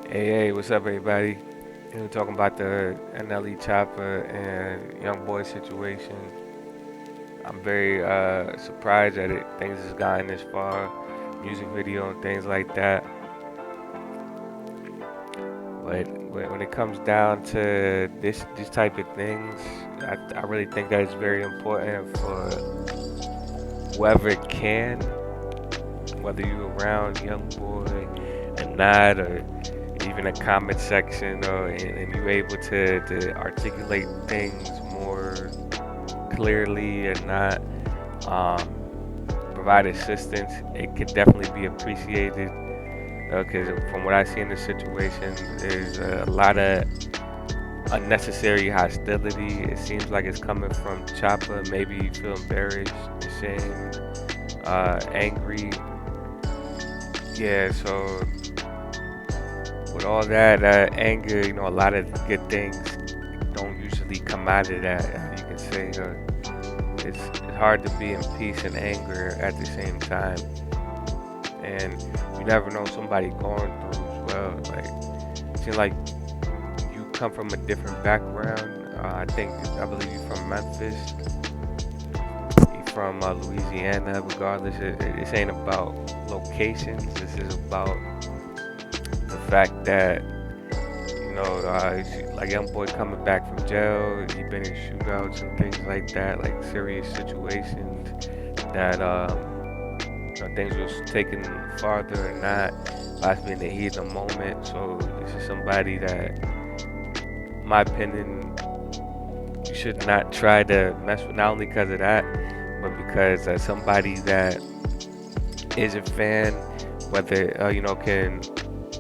Hey, what's up, everybody? We're talking about the NLE Choppa and young boy situation. I'm very surprised that things has gotten this far, music video and things like that. But when it comes down to these type of things, I really think that it's very important for whoever can, whether you're around young boy and not, or even a comment section, and you're able to articulate things more clearly and not um, provide assistance, it could definitely be appreciated. Because from what I see in this situation, there's a lot of unnecessary hostility. It seems like it's coming from Choppa. Maybe you feel embarrassed, ashamed, angry. Yeah, so with all that anger, a lot of good things don't usually come out of that. You can say it's hard to be in peace and anger at the same time, and you never know somebody going through as well. Like, it seems like you come from a different background. I believe you're from Memphis, you're from Louisiana. Regardless, this ain't about locations. This is about the fact that like young boy coming back from jail, he been in shootouts and things like that, like serious situations that things was taken farther or not, possibly in the heat of the moment. So this is somebody that, in my opinion, you should not try to mess with, not only because of that, but because somebody that is a fan, whether can,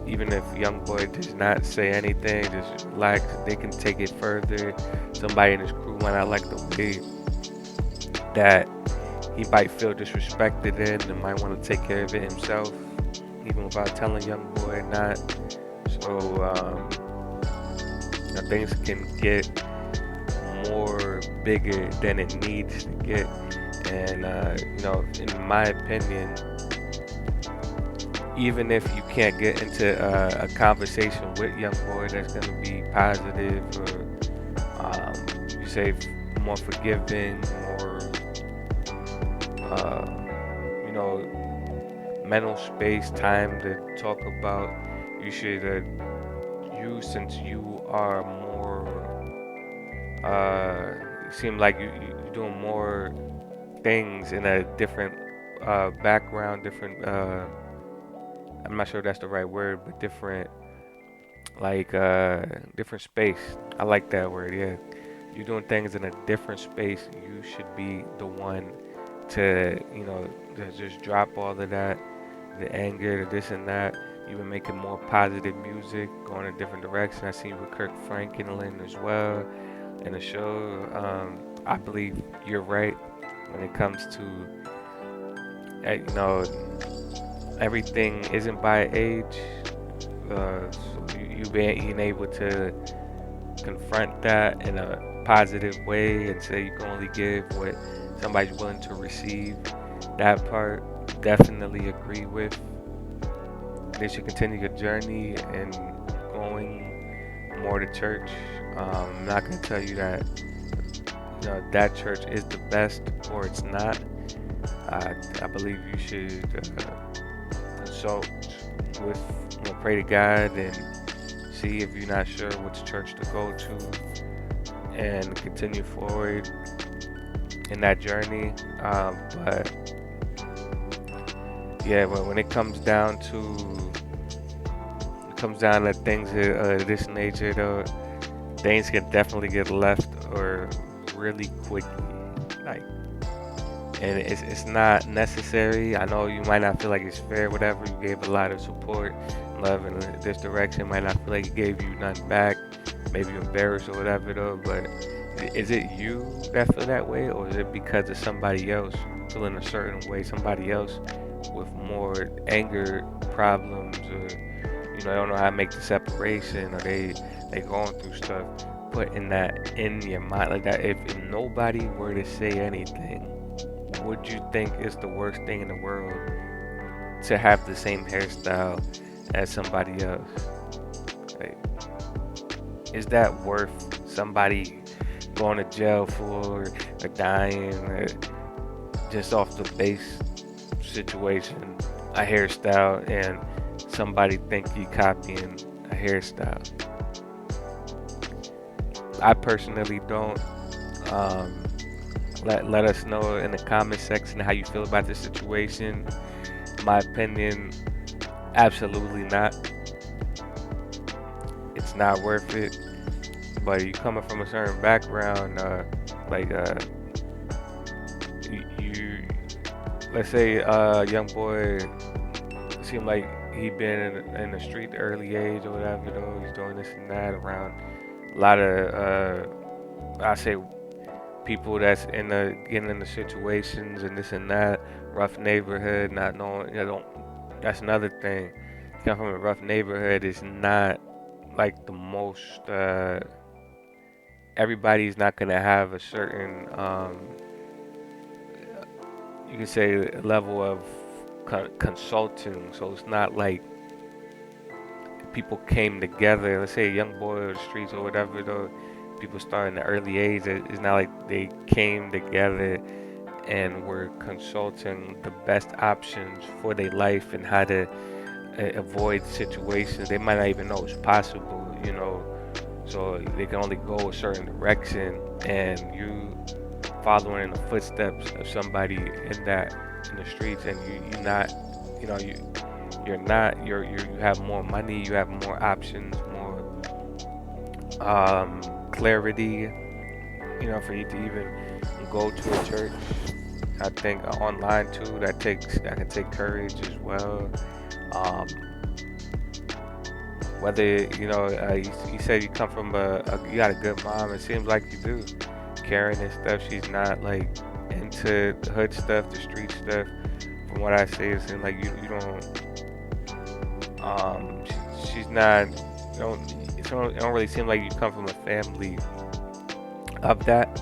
even if young boy does not say anything, just relax, they can take it further. Somebody in his crew might not like the way that he might feel disrespected in and might want to take care of it himself, even without telling young boy or not. So things can get more bigger than it needs to get. And in my opinion, even if you can't get into a conversation with young boy that's going to be positive, or you say more forgiving, more uh, you know mental space, time to talk about, you should since you are more you seem like you're doing more things in a different background, different I'm not sure if that's the right word, but different, like different space. I like that word. Yeah, you're doing things in a different space. You should be the one to to just drop all of that, the anger, the this and that. You've been making more positive music, going a different direction. I seen you with Kirk Franklin as well in the show. I believe you're right when it comes to everything isn't by age. So you being able to confront that in a positive way and say you can only give what somebody's willing to receive. That part, definitely agree with. They should continue your journey and going more to church. I'm not gonna tell you that that church is the best or it's not. I believe you should consult with, pray to God and see if you're not sure which church to go to and continue forward in that journey. But yeah, but when it comes down to things of this nature, though, things can definitely get left or really quickly. Like, and it's not necessary. I know you might not feel like it's fair, whatever. You gave a lot of support, love in this direction. Might not feel like it gave you nothing back. Maybe you're embarrassed or whatever, though. But is it you that feel that way, or is it because of somebody else feeling a certain way? Somebody else with more anger problems, or they don't know how to make the separation, or they going through stuff. Putting that in your mind like that. If nobody were to say anything, would you think it's the worst thing in the world to have the same hairstyle as somebody else? is that worth somebody going to jail for or dying or just off the base situation, a hairstyle, and somebody think you copying a hairstyle? I personally don't. Um, let us know in the comment section how you feel about this situation. My opinion, absolutely not. It's not worth it. But you coming from a certain background, like you let's say a young boy seemed like he been in the street early age or whatever, though he's doing this and that around a lot of I say people that's in the getting into situations and this and that, rough neighborhood, not knowing, don't. That's another thing. Come from a rough neighborhood is not like the most. Everybody's not gonna have a certain, you can say, level of consulting. So it's not like people came together. Let's say a young boy or the streets or whatever. Though people start in the early age, it's not like they came together and were consulting the best options for their life and how to avoid situations they might not even know is possible. So they can only go a certain direction, and you following in the footsteps of somebody in the streets, and you're not, you're not, you have more money, you have more options, more clarity, for you to even go to a church. I think online too, that can take courage as well. Um, Whether you said you come from you got a good mom. It seems like you do. Caring and stuff. She's not like into the hood stuff, the street stuff. From what I see, it seems like you don't. She's not. It don't really seem like you come from a family of that.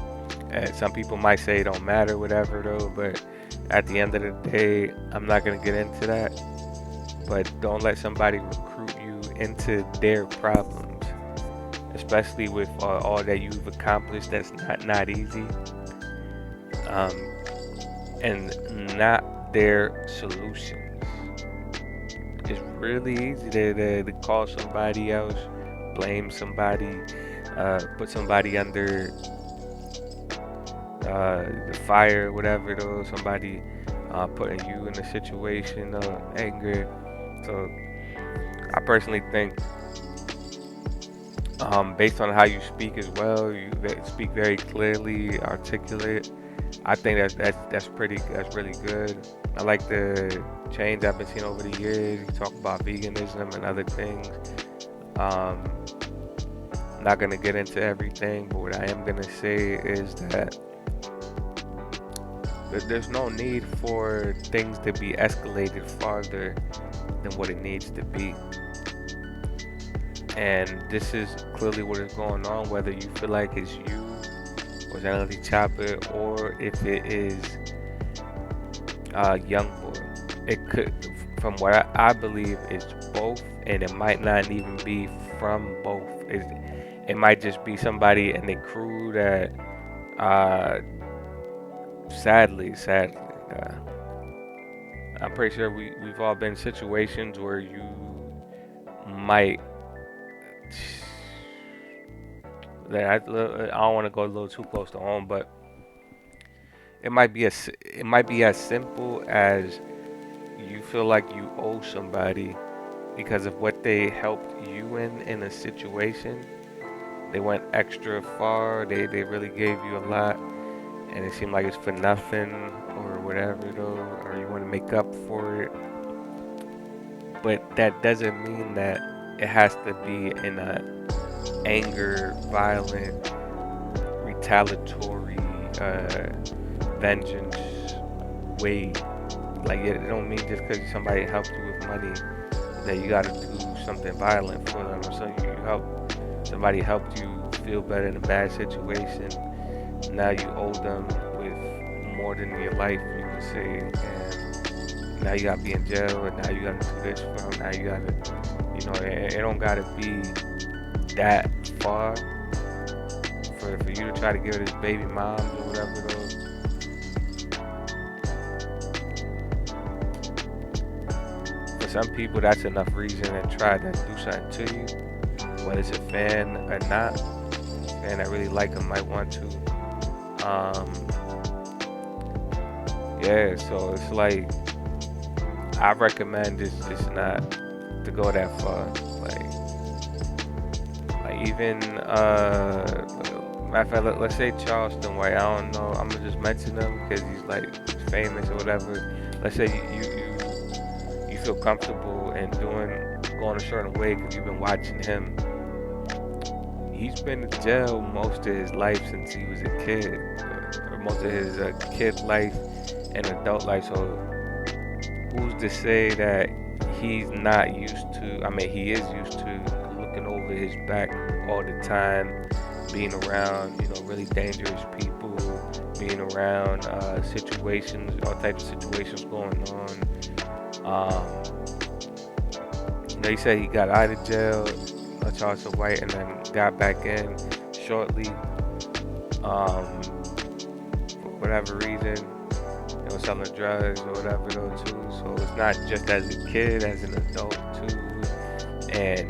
And some people might say it don't matter, whatever though. But at the end of the day, I'm not gonna get into that. But don't let somebody recruit you into their problems, especially with all that you've accomplished. That's not easy, and not their solutions. It's really easy to call somebody else, blame somebody, put somebody under the fire, whatever. Though somebody putting you in a situation of anger. So I personally think, based on how you speak as well, you speak very clearly, articulate. I think that's really good. I like the change I've been seeing over the years. You talk about veganism and other things. I'm not gonna get into everything, but what I am gonna say is that there's no need for things to be escalated farther than what it needs to be. And this is clearly what is going on, whether you feel like it's you or it's NLE Choppa, or if it is young boy. It could, from what I believe, it's both, and it might not even be from both. It might just be somebody in the crew that, sadly, I'm pretty sure we've all been in situations where you might. I don't want to go a little too close to home, but it might be as simple as you feel like you owe somebody because of what they helped you in a situation. They went extra far. They really gave you a lot, and it seemed like it's for nothing or whatever though, or you want to make up for it. But that doesn't mean that it has to be in a anger, violent, retaliatory, vengeance way. Like it don't mean just because somebody helped you with money that you got to do something violent for them, or somebody helped you feel better in a bad situation. Now you owe them with more than your life, you could say, and now you gotta be in jail, and now you gotta do this for them. Now you gotta, it don't gotta be that far for you to try to give his baby moms or whatever those. For some people, that's enough reason to try to do something to you, whether it's a fan or not. A fan that really like him might want to. Um, yeah, so it's like I recommend just not to go that far. Like even matter of fact, let's say Charleston White. I don't know. I'm gonna just mention him because he's like famous or whatever. Let's say you feel comfortable in going a certain way because you've been watching him. He's been in jail most of his life since he was a kid, or most of his kid life and adult life. So who's to say that he's not used to? I mean, he is used to looking over his back all the time, being around, really dangerous people, being around situations, all types of situations going on. He said he got out of jail, Charles White, and then got back in shortly. For whatever reason, selling drugs or whatever though too. So it's not just as a kid, as an adult too. And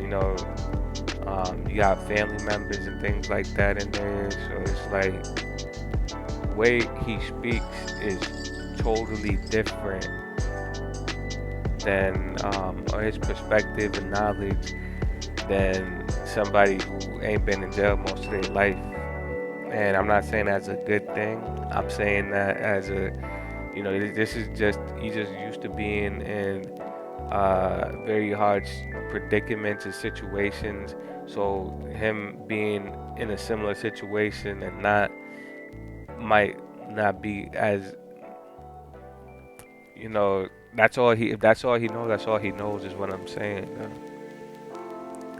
you got family members and things like that in there. So it's like the way he speaks is totally different than or his perspective and knowledge than somebody who ain't been in jail most of their life. And I'm not saying that's a good thing. I'm saying that as a this is just he just used to being in very hard predicaments and situations. So him being in a similar situation and might not be as that's all he if that's all he knows, that's all he knows is what I'm saying.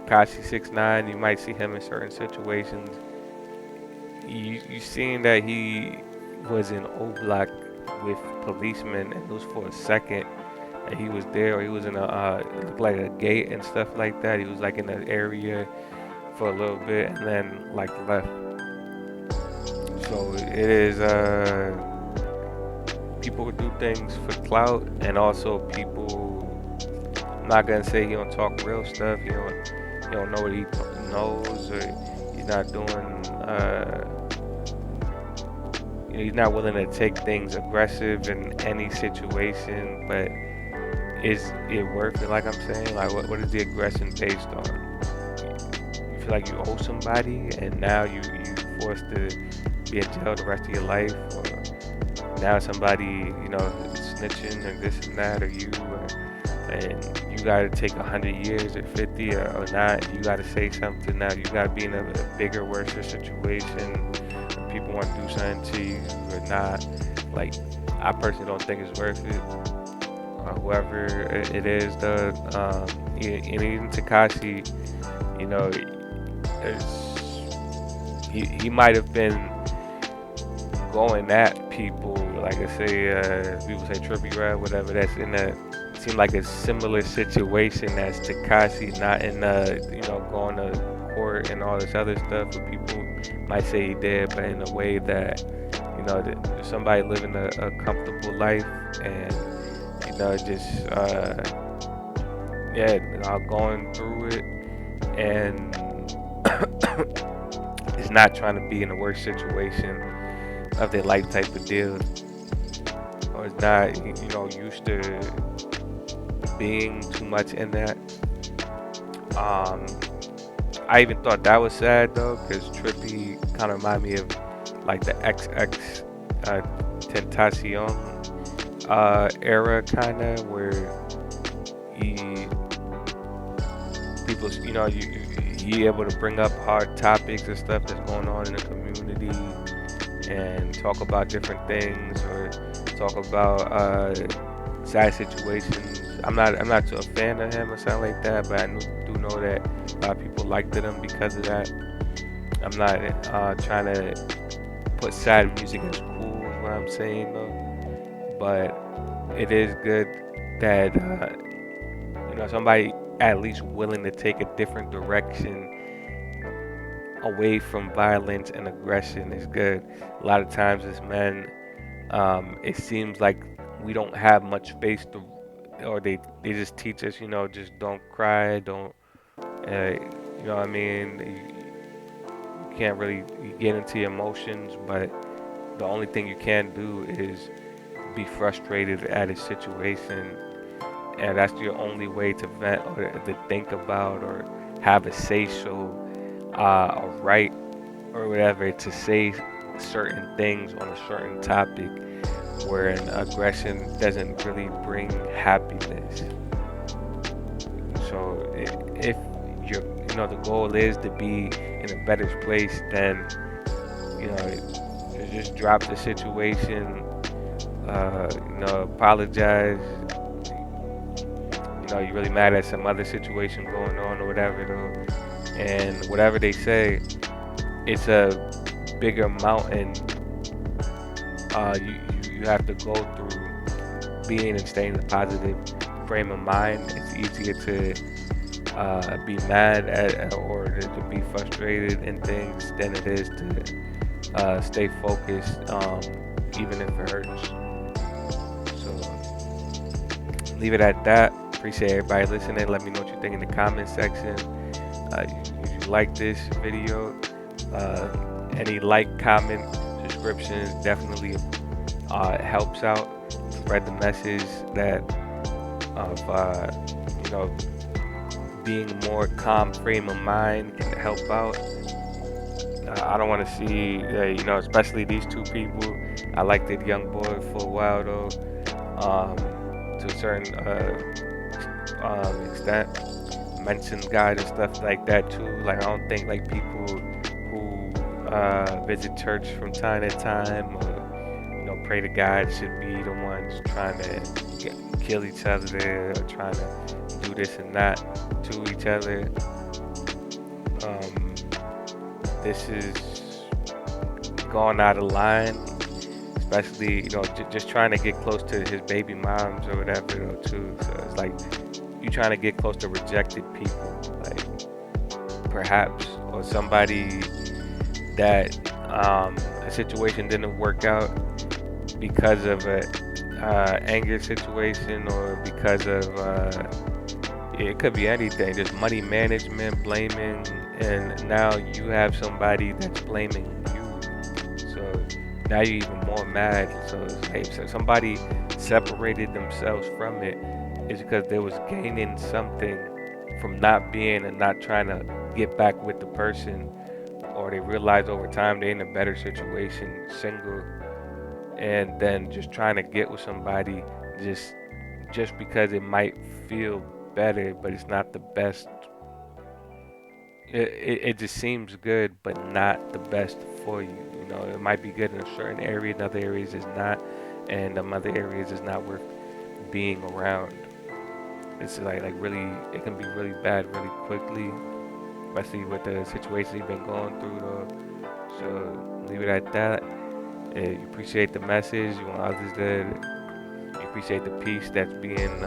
Kashi 6ix9ine, you might see him in certain situations. You seen that he was in O Block with policemen, and it was for a second, and he was there, or he was in it looked like a gate and stuff like that. He was like in that area for a little bit, and then like left. So it is people who do things for clout, and also people. I'm not gonna say he don't talk real stuff. He don't know what he knows, or he's not doing. He's not willing to take things aggressive in any situation, but is it worth it? Like I'm saying, like what is the aggression based on? You feel like you owe somebody, and now you forced to be in jail the rest of your life, or now somebody snitching and this and that, or you, and you got to take 100 years or 50 or not. You got to say something now. You got to be in a bigger, worse situation. People want to do something to you or not. Like, I personally don't think it's worth it. Whoever it is, and even Tekashi, he might have been going at people, like I say, people say Trippie Redd, whatever. That's in a seemed like a similar situation as Tekashi, not in going to court and all this other stuff. But people might say he did, but in a way that somebody living a comfortable life and just going through it and is not trying to be in a worse situation of their life type of deal, or is not used to being too much in that. I even thought that was sad though, because Trippie kind of reminded me of like the XX Tentacion era, kind of, where he able to bring up hard topics and stuff that's going on in the community and talk about different things, or talk about sad situations. I'm not too a fan of him or something like that, but I do know that a lot of people liked him because of that. I'm not trying to put sad music as cool, is what I'm saying though. But it is good that somebody at least willing to take a different direction away from violence and aggression is good. A lot of times as men, it seems like we don't have much space to, or they just teach us, just don't cry, don't, you know what I mean? You can't really get into your emotions, but the only thing you can do is be frustrated at a situation, and that's your only way to vent or to think about or have a say so, a right or whatever to say certain things on a certain topic, where an aggression doesn't really bring happiness. So if you're, the goal is to be in a better place, then you know, you just drop the situation, apologize. You're really mad at some other situation going on or whatever, though, and whatever they say, it's a bigger mountain. You have to go through being and staying in a positive frame of mind. It's easier to be mad at or to be frustrated in things than it is to stay focused, even if it hurts. So leave it at that. Appreciate everybody listening. Let me know what you think in the comment section. If you like this video, any like, comment, subscriptions definitely helps out. Spread the message that of being more calm frame of mind can help out. I don't want to see especially these two people. I liked the young boy for a while though, to a certain extent. Mentioned God and stuff like that too. Like, I don't think like people who visit church from time to time or pray to God should be the ones trying to kill each other or trying to do this and that to each other. This is going out of line, especially just trying to get close to his baby moms or whatever though too. So it's like you trying to get close to rejected people, like perhaps, or somebody that a situation didn't work out because of a anger situation, or because of it could be anything, just money management, blaming, and now you have somebody that's blaming you. So now you're even more mad. So it's like, if somebody separated themselves from it, it's because they was gaining something from not being and not trying to get back with the person, or they realize over time they're in a better situation single, and then just trying to get with somebody just because it might feel better, but it's not the best. It just seems good, but not the best for you. It might be good in a certain area, in other areas it's not, and some other areas it's not worth being around. It's like really, it can be really bad really quickly, especially with the situation you've been going through though. So leave it at that. You appreciate the message, you want others to, you appreciate the peace that's being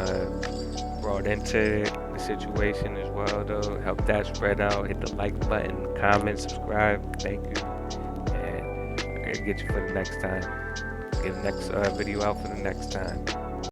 brought into the situation as well though. Help that spread out. Hit the like button, comment, subscribe. Thank you. And I'll get you for the next time. Get the next video out for the next time.